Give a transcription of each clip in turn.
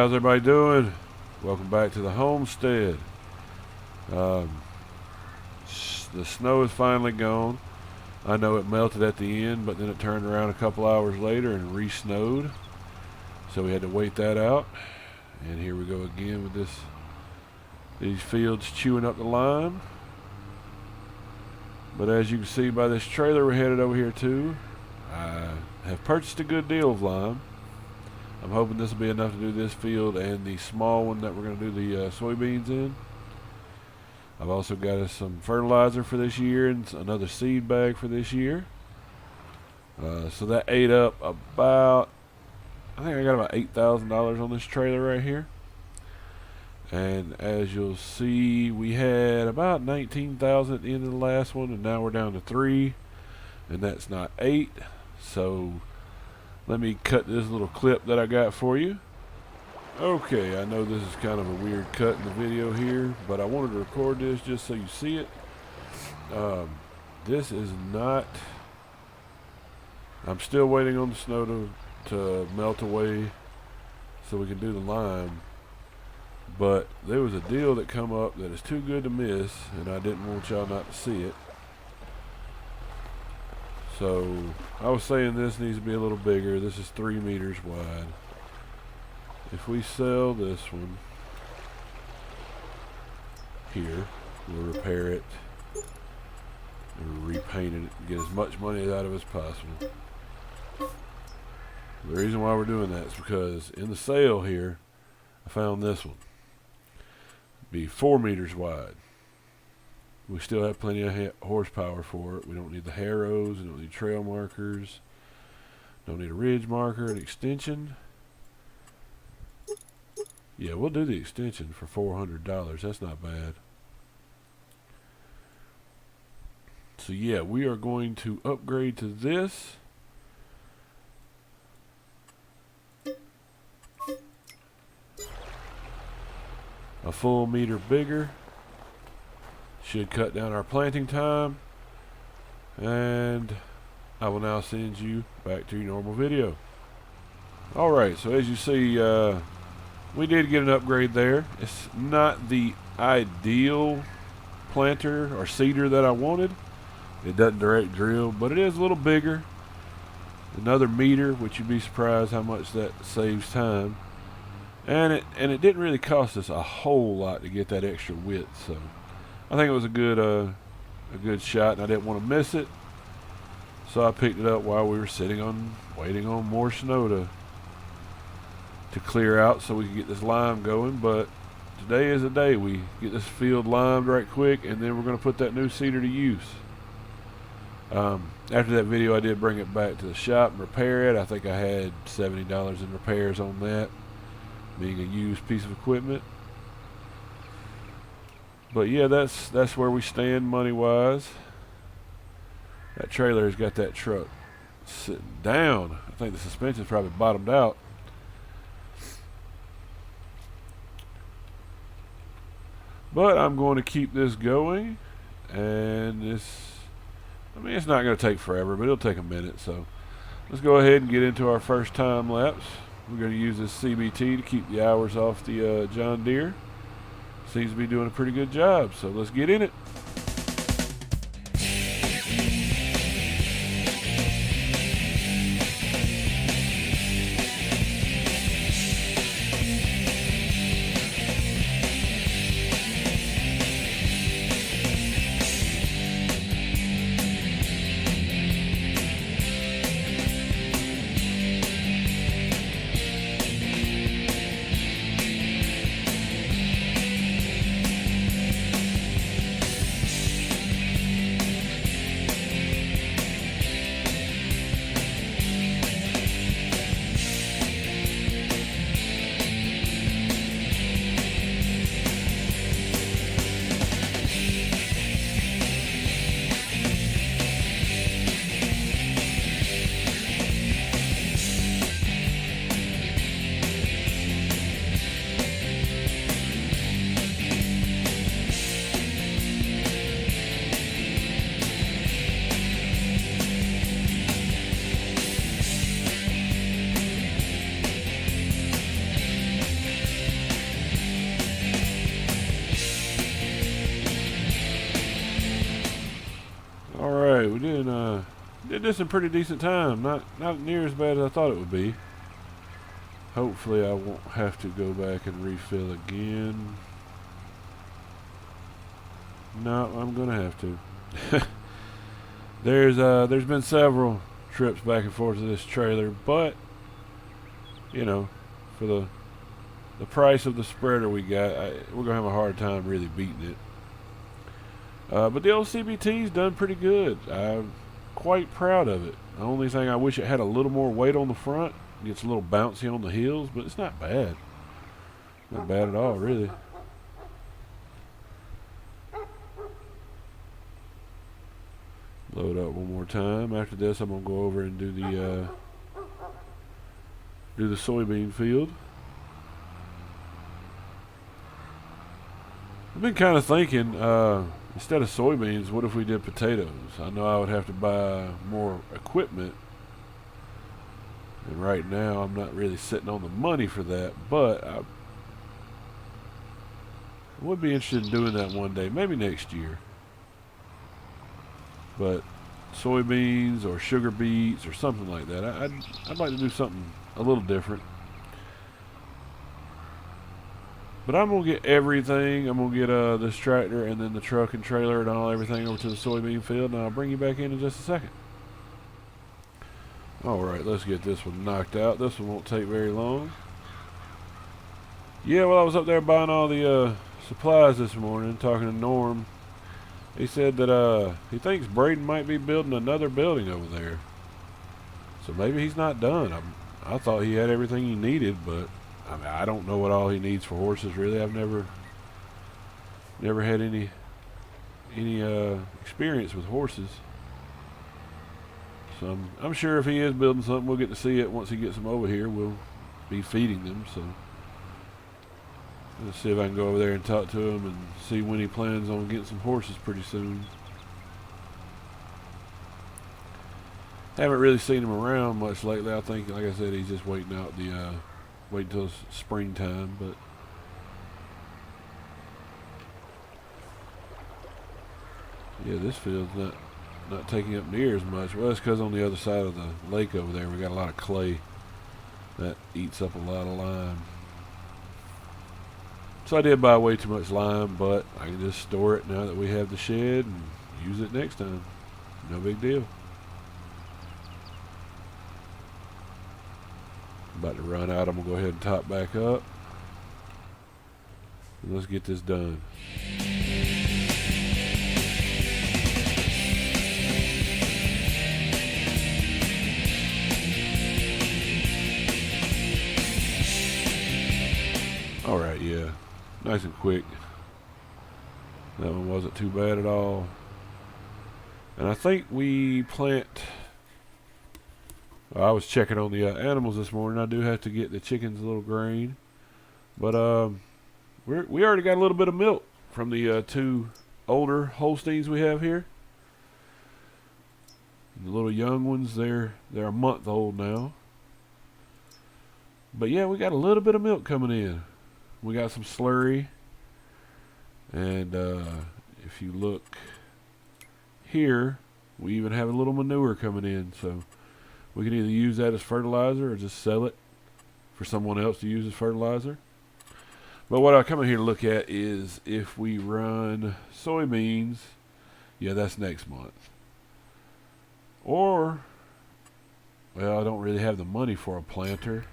how's everybody doing? Welcome back to the Homestead. The snow is finally gone. I know it melted at the end, but then it turned around a couple hours later and re-snowed. So we had to wait that out. And here we go again with these fields chewing up the lime. But as you can see by this trailer we're headed over here to, I have purchased a good deal of lime. I'm hoping this will be enough to do this field and the small one that we're going to do the soybeans in. I've also got us some fertilizer for this year and another seed bag for this year. So that ate up about, I think I got about $8,000 on this trailer right here. And as you'll see, we had about 19,000 at the end of the last one, and now we're down to 3, and that's not 8. So let me cut this little clip that I got for you. Okay, I know this is kind of a weird cut in the video here, but I wanted to record this just so you see it. This is not, I'm still waiting on the snow to melt away so we can do the lime. But there was a deal that come up that is too good to miss, and I didn't want y'all not to see it. So I was saying this needs to be a little bigger. This is 3 meters wide. If we sell this one here, we'll repair it and repaint it and get as much money out of it as possible. The reason why we're doing that is because in the sale here, I found this one. Be 4 meters wide. We still have plenty of horsepower for it. We don't need the harrows, we don't need trail markers, don't need a ridge marker, an extension. Yeah, we'll do the extension for $400. That's not bad. So yeah, we are going to upgrade to this. A full meter bigger. Should cut down our planting time. And I will now send you back to your normal video. Alright, so as you see, we did get an upgrade there. It's not the ideal planter or seeder that I wanted. It doesn't direct drill, but it is a little bigger. Another meter, which you'd be surprised how much that saves time. And it didn't really cost us a whole lot to get that extra width, so I think it was a good shot, and I didn't want to miss it. So I picked it up while we were waiting on more snow to clear out so we could get this lime going. But today is the day we get this field limed right quick, and then we're going to put that new seeder to use. After that video, I did bring it back to the shop and repair it. I think I had $70 in repairs on that, being a used piece of equipment. But yeah, that's where we stand money wise. That trailer has got that truck sitting down. I think the suspension's probably bottomed out. But I'm going to keep this going, and it's not going to take forever, but it'll take a minute. So let's go ahead and get into our first time lapse. We're going to use this CBT to keep the hours off the John Deere. Seems to be doing a pretty good job, so let's get in it. Alright, we did this in pretty decent time. Not near as bad as I thought it would be. Hopefully I won't have to go back and refill again. No, I'm gonna have to. There's been several trips back and forth to this trailer, but you know, for the price of the spreader we got, we're gonna have a hard time really beating it. But the old CBT's done pretty good. I'm quite proud of it. The only thing I wish it had a little more weight on the front. It gets a little bouncy on the heels, but it's not bad. Not bad at all, really. Load up one more time. After this, I'm gonna go over and do the soybean field. I've been kind of thinking, instead of soybeans, what if we did potatoes? I know I would have to buy more equipment, and right now I'm not really sitting on the money for that, but I would be interested in doing that one day, maybe next year. But soybeans or sugar beets or something like that, I'd like to do something a little different. But I'm gonna get everything. I'm gonna get this tractor and then the truck and trailer and everything over to the soybean field, and I'll bring you back in just a second. Alright, let's get this one knocked out. This one won't take very long. Yeah, well, I was up there buying all the supplies this morning, talking to Norm. He said that he thinks Braden might be building another building over there. So maybe he's not done. I thought he had everything he needed, but I mean, I don't know what all he needs for horses, really. I've never had any experience with horses. So I'm sure if he is building something, we'll get to see it once he gets them over here. We'll be feeding them, so let's see if I can go over there and talk to him and see when he plans on getting some horses pretty soon. Haven't really seen him around much lately. I think, like I said, he's just waiting out wait until springtime. But yeah, this field's not taking up near as much. Well, it's because on the other side of the lake over there, we got a lot of clay that eats up a lot of lime. So I did buy way too much lime, but I can just store it now that we have the shed and use it next time. No big deal. About to run out. I'm going to go ahead and top back up. And let's get this done. Alright, yeah. Nice and quick. That one wasn't too bad at all. And I think we plant... I was checking on the animals this morning. I do have to get the chickens a little grain. But we already got a little bit of milk from the two older Holsteins we have here. The little young ones, they're a month old now. But yeah, we got a little bit of milk coming in. We got some slurry, and if you look here, we even have a little manure coming in, so we can either use that as fertilizer or just sell it for someone else to use as fertilizer. But what I come in here to look at is if we run soybeans, yeah, that's next month. Or, well, I don't really have the money for a planter.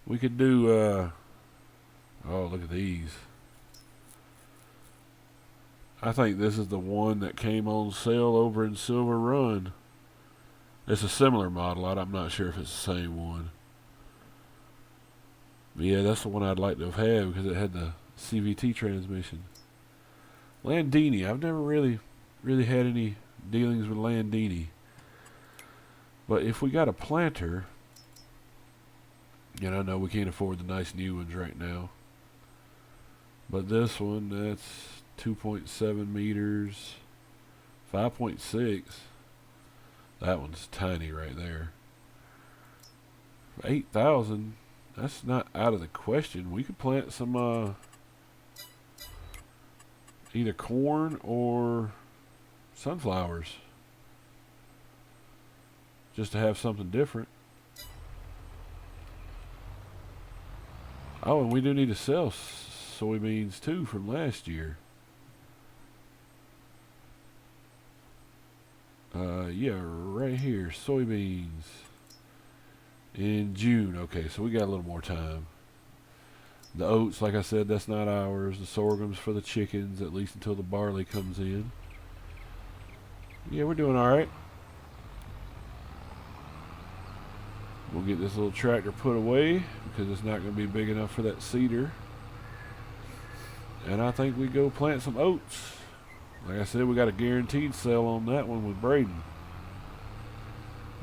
We could do, oh, look at these. I think this is the one that came on sale over in Silver Run. It's a similar model. I'm not sure if it's the same one. But yeah, that's the one I'd like to have had because it had the CVT transmission. Landini. I've never really had any dealings with Landini. But if we got a planter... And I know we can't afford the nice new ones right now. But this one, that's 2.7 meters, 5.6. That one's tiny right there. For 8,000, that's not out of the question. We could plant some either corn or sunflowers, just to have something different. Oh, and we do need to sell soybeans too from last year. Yeah, right here, soybeans in June. Okay, so we got a little more time. The oats, like I said, that's not ours. The sorghum's for the chickens, at least until the barley comes in. Yeah, we're doing all right. We'll get this little tractor put away because it's not going to be big enough for that seeder. And I think we go plant some oats. Like I said, we got a guaranteed sale on that one with Braden.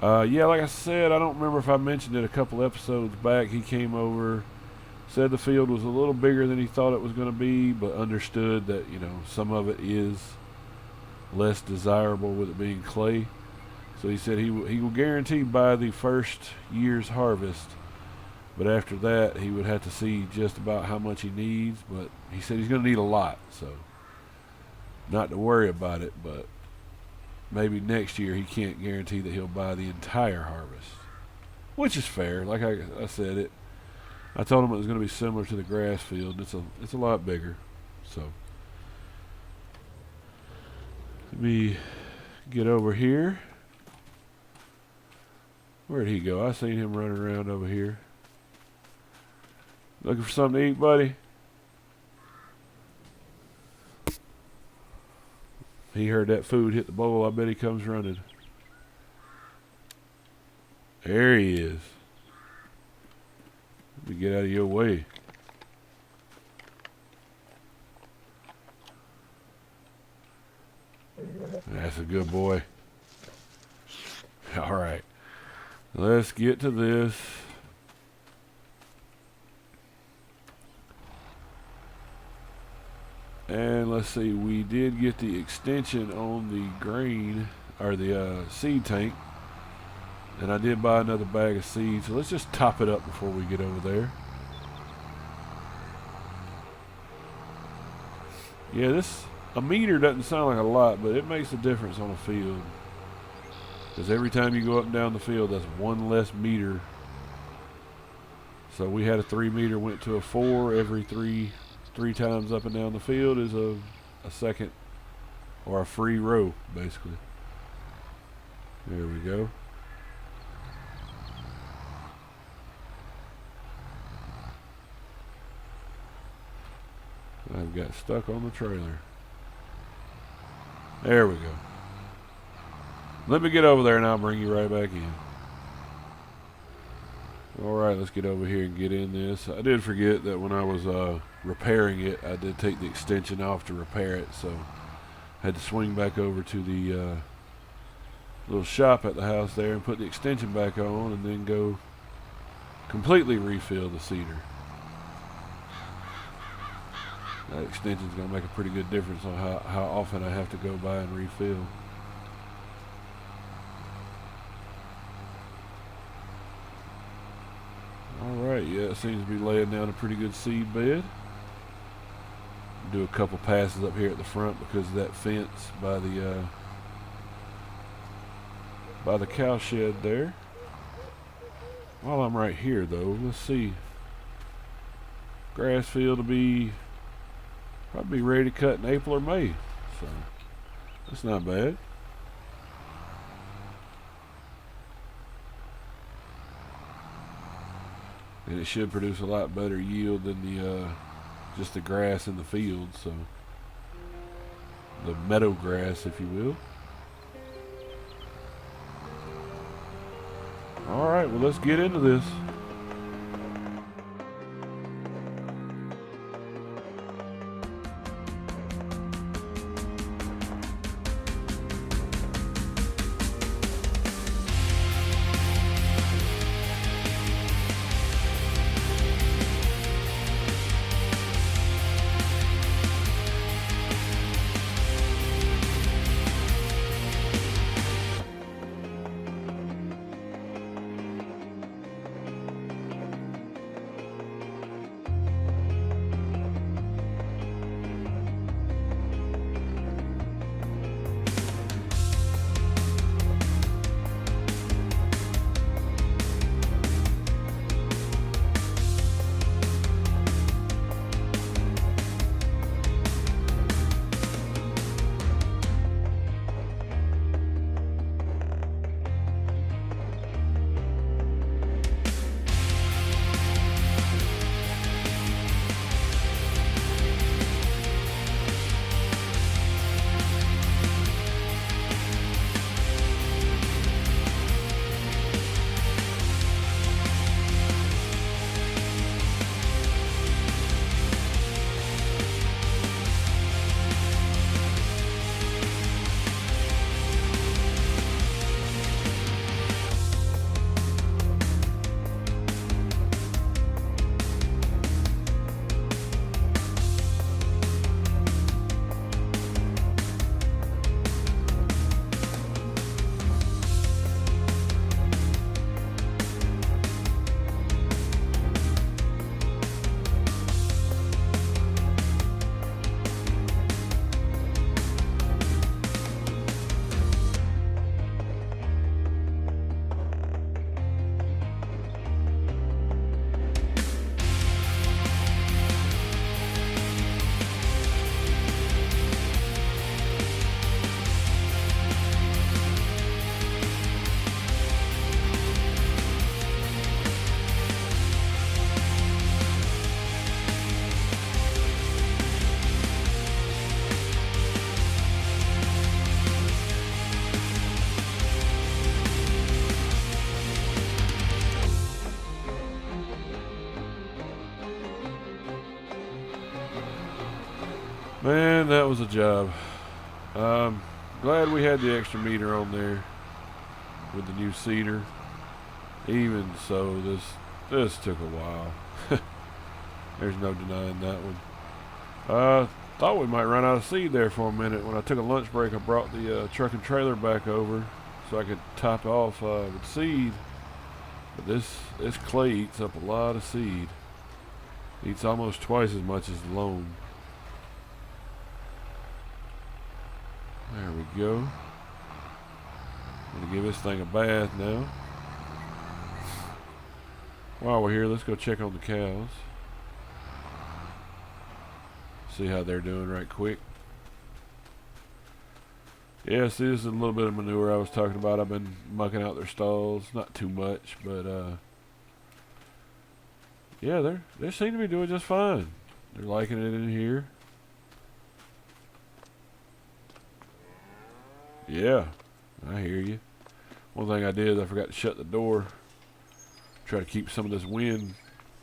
Yeah, like I said, I don't remember if I mentioned it a couple episodes back. He came over, said the field was a little bigger than he thought it was going to be, but understood that, you know, some of it is less desirable with it being clay. So he said he will guarantee by the first year's harvest, but after that he would have to see just about how much he needs. But he said he's going to need a lot, so not to worry about it. But maybe next year he can't guarantee that he'll buy the entire harvest, which is fair. Like I said, I told him it was going to be similar to the grass field. It's a lot bigger. So let me get over here. Where'd he go? I seen him running around over here. Looking for something to eat, buddy? He heard that food hit the bowl. I bet he comes running. There he is. Let me get out of your way. That's a good boy. All right. Let's get to this. And let's see, we did get the extension on the grain, or the seed tank. And I did buy another bag of seeds, so let's just top it up before we get over there. Yeah, a meter doesn't sound like a lot, but it makes a difference on a field. Because every time you go up and down the field, that's one less meter. So we had a 3 meter, went to a 4. Every three times up and down the field is a second, or a free row, basically. There we go. I've got stuck on the trailer. There we go. Let me get over there and I'll bring you right back in. Alright, let's get over here and get in this. I did forget that when I was repairing it, I did take the extension off to repair it, so I had to swing back over to the little shop at the house there and put the extension back on and then go completely refill the seeder. That extension's going to make a pretty good difference on how often I have to go by and refill. Alright, yeah, it seems to be laying down a pretty good seed bed. Do a couple passes up here at the front because of that fence by the cow shed there. While I'm right here though, let's see. Grass field will probably be ready to cut in April or May, so that's not bad. And it should produce a lot better yield than just the grass in the field, so the meadow grass, if you will. All right, well, let's get into this. Man, that was a job. Glad we had the extra meter on there with the new seeder. Even so, this took a while. There's no denying that one. Thought we might run out of seed there for a minute. When I took a lunch break, I brought the truck and trailer back over so I could top off with seed. But this clay eats up a lot of seed. Eats almost twice as much as the loam. There we go. I'm gonna give this thing a bath now. While we're here, let's go check on the cows. See how they're doing right quick. Yeah, see, this is a little bit of manure I was talking about. I've been mucking out their stalls. Not too much, but yeah, they seem to be doing just fine. They're liking it in here. Yeah, I hear you. One thing I did is I forgot to shut the door. Try to keep some of this wind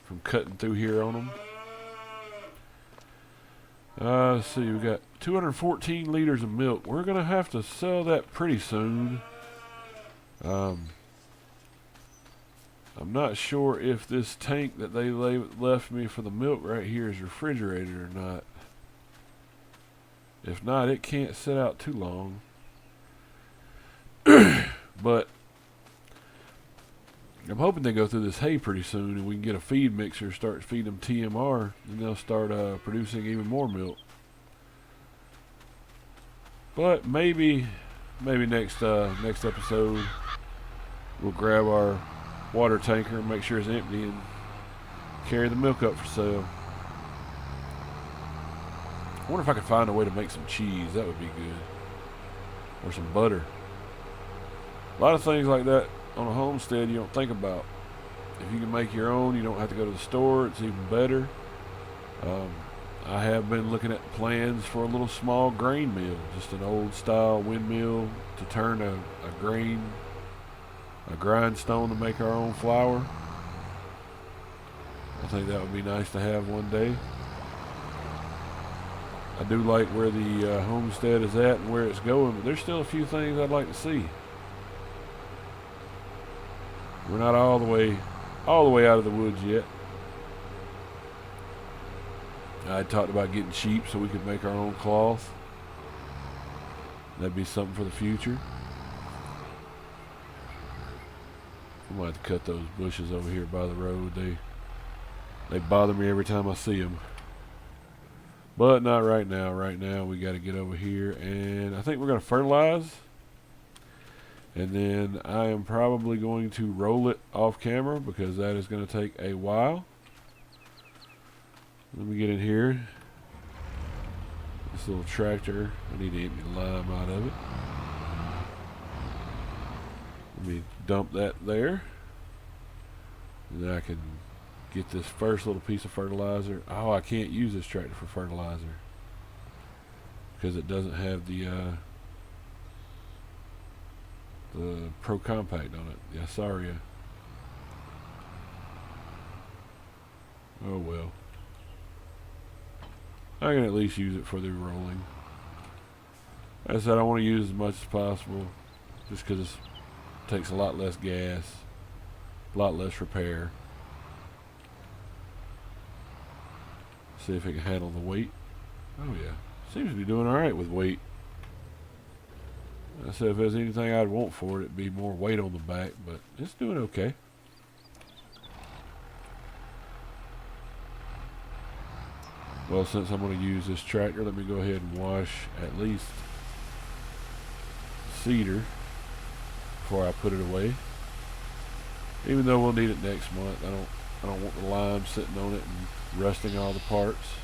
from cutting through here on them. Let's see, we got 214 liters of milk. We're going to have to sell that pretty soon. I'm not sure if this tank that they left me for the milk right here is refrigerated or not. If not, it can't sit out too long. But I'm hoping they go through this hay pretty soon and we can get a feed mixer, start feeding them TMR, and they'll start producing even more milk. But maybe next episode we'll grab our water tanker and make sure it's empty and carry the milk up for sale. I wonder if I could find a way to make some cheese. That would be good. Or some butter. A lot of things like that on a homestead you don't think about. If you can make your own, you don't have to go to the store. It's even better. I have been looking at plans for a little small grain mill, just an old style windmill to turn a grindstone to make our own flour. I think that would be nice to have one day. I do like where the homestead is at and where it's going, but there's still a few things I'd like to see. We're not all the way out of the woods yet. I talked about getting sheep so we could make our own cloth. That'd be something for the future. I might have to cut those bushes over here by the road. They bother me every time I see them. But not right now. Right now we got to get over here, and I think we're going to fertilize. And then I am probably going to roll it off camera because that is going to take a while. Let me get in here. This little tractor, I need to empty the lime out of it. Let me dump that there. And then I can get this first little piece of fertilizer. Oh, I can't use this tractor for fertilizer because it doesn't have the Pro Compact on it. Yeah, sorry. Oh well. I can at least use it for the rolling. Like I said, I want to use as much as possible just because it takes a lot less gas, a lot less repair. See if it can handle the weight. Oh yeah, seems to be doing alright with weight. I said if there's anything I'd want for it, it'd be more weight on the back, but it's doing okay. Well, since I'm going to use this tractor, let me go ahead and wash at least cedar before I put it away. Even though we'll need it next month, I don't want the lime sitting on it and rusting all the parts.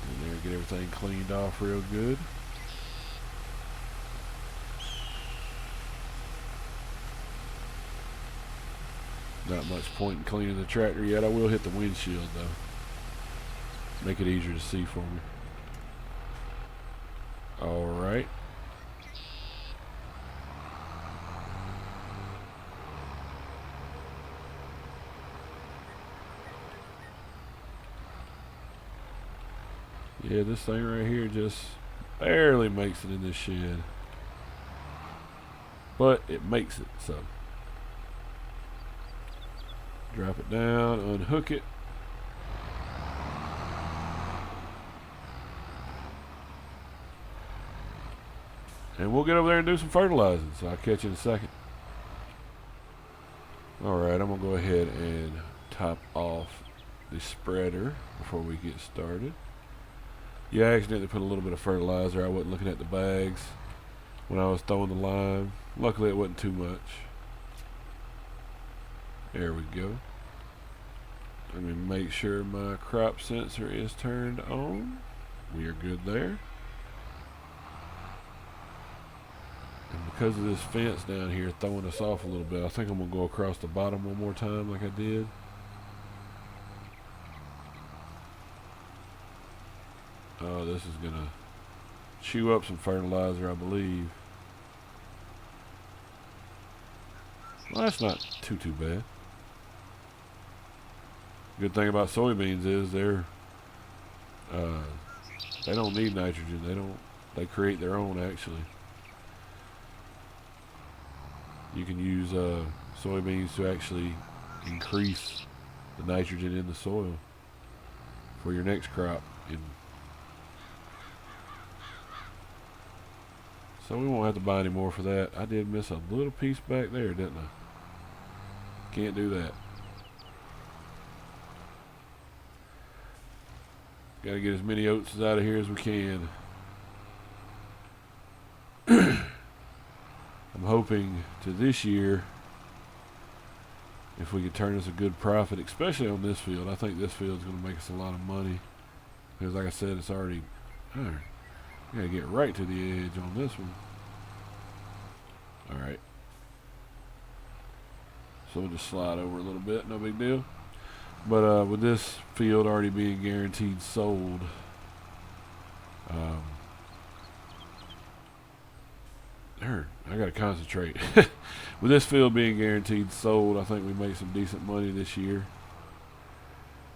And there, get everything cleaned off real good. Not much point in cleaning the tractor yet. I will hit the windshield though. Make it easier to see for me. Alright. Yeah, this thing right here just barely makes it in this shed. But it makes it, so. Drop it down, unhook it. And we'll get over there and do some fertilizing, so I'll catch you in a second. Alright, I'm going to go ahead and top off the spreader before we get started. Yeah, I accidentally put a little bit of fertilizer. I wasn't looking at the bags when I was throwing the lime. Luckily it wasn't too much. There we go. Let me make sure my crop sensor is turned on. We are good there. And because of this fence down here throwing us off a little bit, I think I'm going to go across the bottom one more time like I did. Oh, this is going to chew up some fertilizer, I believe. Well, that's not too bad. Good thing about soybeans is they don't need nitrogen. They create their own actually. You can use soybeans to actually increase the nitrogen in the soil for your next crop. So we won't have to buy any more for that. I did miss a little piece back there, didn't I? Can't do that. Got to get as many oats out of here as we can. I'm hoping to this year, if we could turn us a good profit, especially on this field. I think this field is going to make us a lot of money. Because like I said, it's already, got to get right to the edge on this one. Alright. So we'll just slide over a little bit, no big deal. But with this field already being guaranteed sold, I gotta concentrate. With this field being guaranteed sold, I think we make some decent money this year.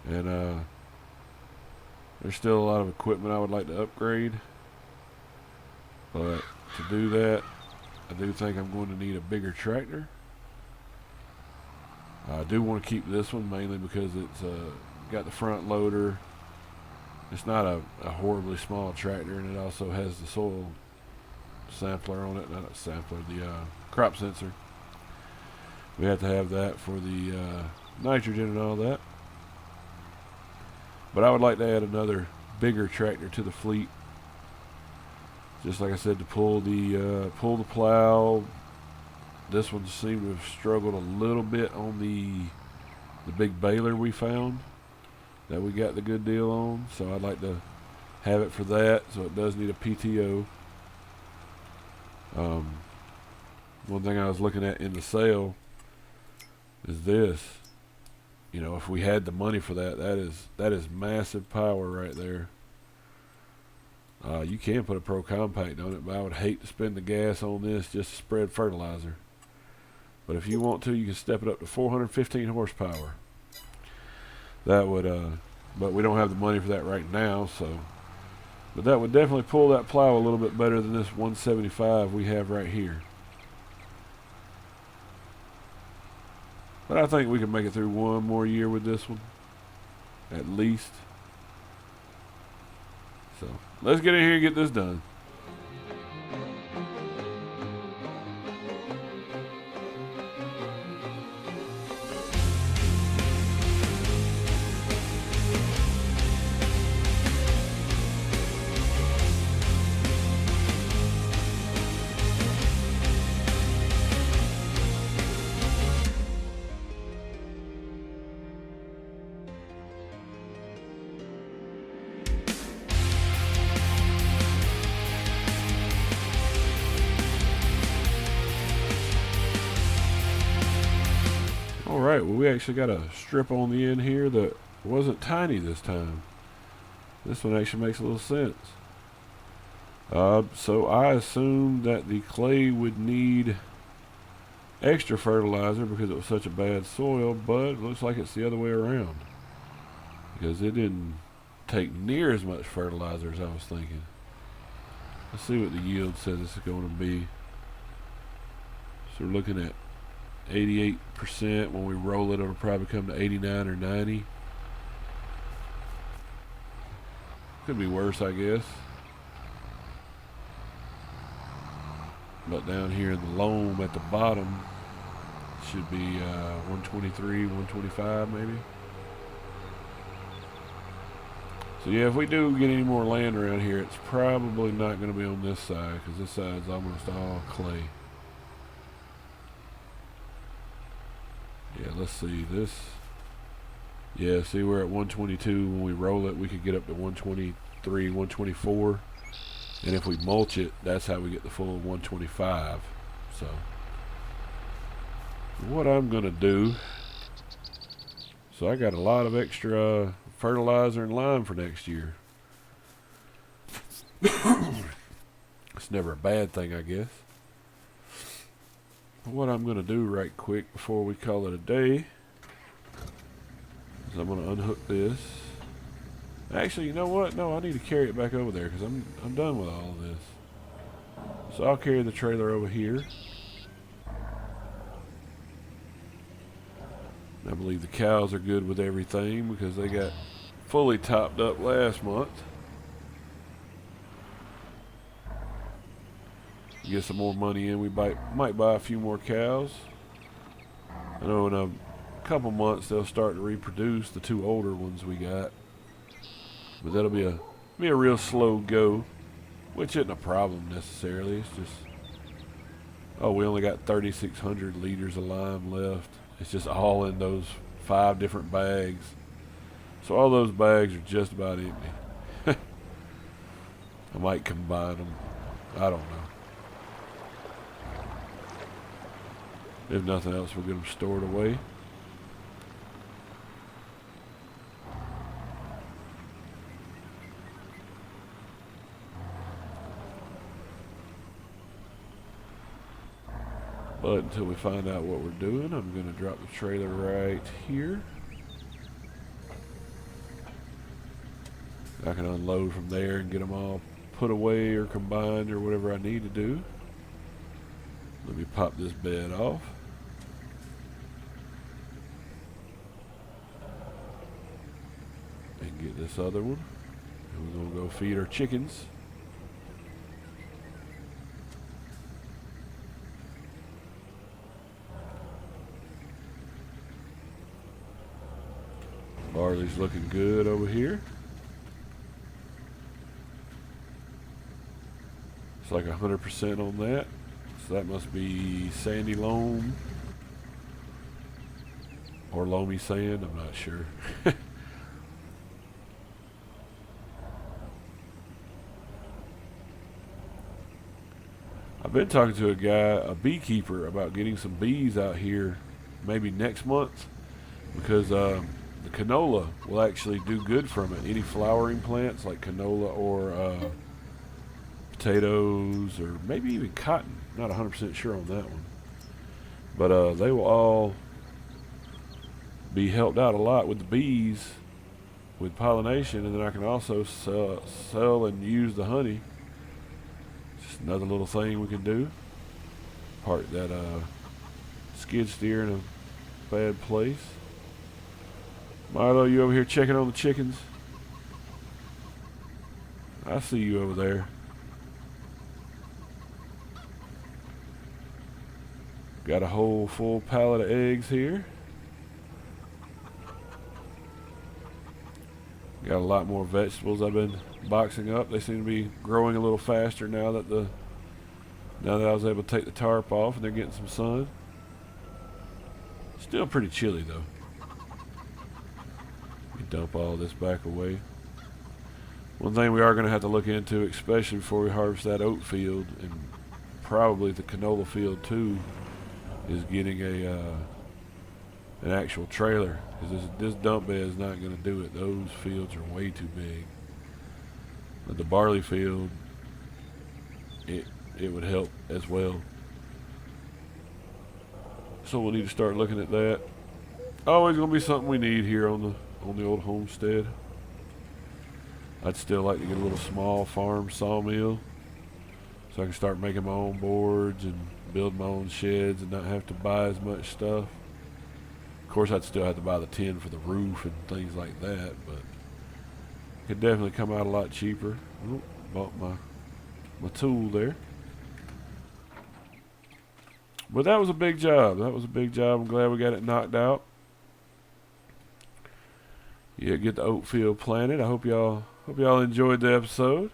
And there's still a lot of equipment I would like to upgrade. But to do that, I do think I'm going to need a bigger tractor. I do want to keep this one mainly because it's got the front loader. It's not a horribly small tractor, and it also has the soil sampler on it. Not a sampler, the crop sensor. We have to have that for the nitrogen and all that. But I would like to add another bigger tractor to the fleet. Just like I said, to pull the plow. This one seemed to have struggled a little bit on the big baler we found that we got the good deal on. So I'd like to have it for that. So it does need a PTO. One thing I was looking at in the sale is this. You know, if we had the money for that, that is massive power right there. You can put a Pro Compact on it, but I would hate to spend the gas on this just to spread fertilizer. But if you want to, you can step it up to 415 horsepower. That would, but we don't have the money for that right now, so. But that would definitely pull that plow a little bit better than this 175 we have right here. But I think we can make it through one more year with this one, at least. So let's get in here and get this done. Alright, well we actually got a strip on the end here that wasn't tiny this time. This one actually makes a little sense. So I assumed that the clay would need extra fertilizer because it was such a bad soil, but it looks like it's the other way around. Because it didn't take near as much fertilizer as I was thinking. Let's see what the yield says it's going to be. So we're looking at 88%. When we roll it, it'll probably come to 89 or 90. Could be worse, I guess. But down here in the loam at the bottom should be 123, 125 maybe. So yeah, if we do get any more land around here, it's probably not going to be on this side, because this side's almost all clay. Yeah, let's see this. Yeah, see, we're at 122. When we roll it, we could get up to 123, 124. And if we mulch it, that's how we get the full 125. So what I'm going to do, so I got a lot of extra fertilizer and lime for next year. It's never a bad thing, I guess. What I'm going to do right quick before we call it a day is I'm going to unhook this. Actually, you know what? No, I need to carry it back over there because I'm done with all of this. So I'll carry the trailer over here. I believe the cows are good with everything because they got fully topped up last month. Get some more money in, we might buy a few more cows. I know in a couple months they'll start to reproduce the two older ones we got, but that'll be a real slow go, which isn't a problem necessarily. It's just, oh, we only got 3,600 liters of lime left. It's just all in those 5 different bags, so all those bags are just about empty. I might combine them, I don't know. If nothing else, we'll get them stored away. But until we find out what we're doing, I'm going to drop the trailer right here. I can unload from there and get them all put away or combined or whatever I need to do. Let me pop this bed off. And get this other one. And we're going to go feed our chickens. Barley's looking good over here. It's like 100% on that. So that must be sandy loam or loamy sand, I'm not sure. I've been talking to a guy, a beekeeper, about getting some bees out here maybe next month, because the canola will actually do good from it. Any flowering plants like canola or potatoes or maybe even cotton. Not 100% sure on that one. But they will all be helped out a lot with the bees, with pollination, and then I can also sell and use the honey. Just another little thing we can do. Park that skid steer in a bad place. Milo, you over here checking on the chickens? I see you over there. Got a whole full pallet of eggs here. Got a lot more vegetables I've been boxing up. They seem to be growing a little faster now that I was able to take the tarp off and they're getting some sun. Still pretty chilly though. We dump all this back away. One thing we are going to have to look into, especially before we harvest that oat field and probably the canola field too, is getting an actual trailer, because this dump bed is not going to do it. Those fields are way too big. But the barley field, it would help as well. So we'll need to start looking at that. Always going to be something we need here on the old homestead. I'd still like to get a little small farm sawmill so I can start making my own boards and build my own sheds and not have to buy as much stuff. Of course, I'd still have to buy the tin for the roof and things like that, but it could definitely come out a lot cheaper. Oh, bought my tool there. But that was a big job. That was a big job. I'm glad we got it knocked out. Yeah, get the oat field planted. I hope y'all enjoyed the episode.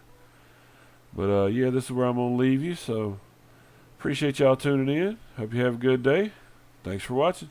But yeah, this is where I'm gonna leave you. So appreciate y'all tuning in. Hope you have a good day. Thanks for watching.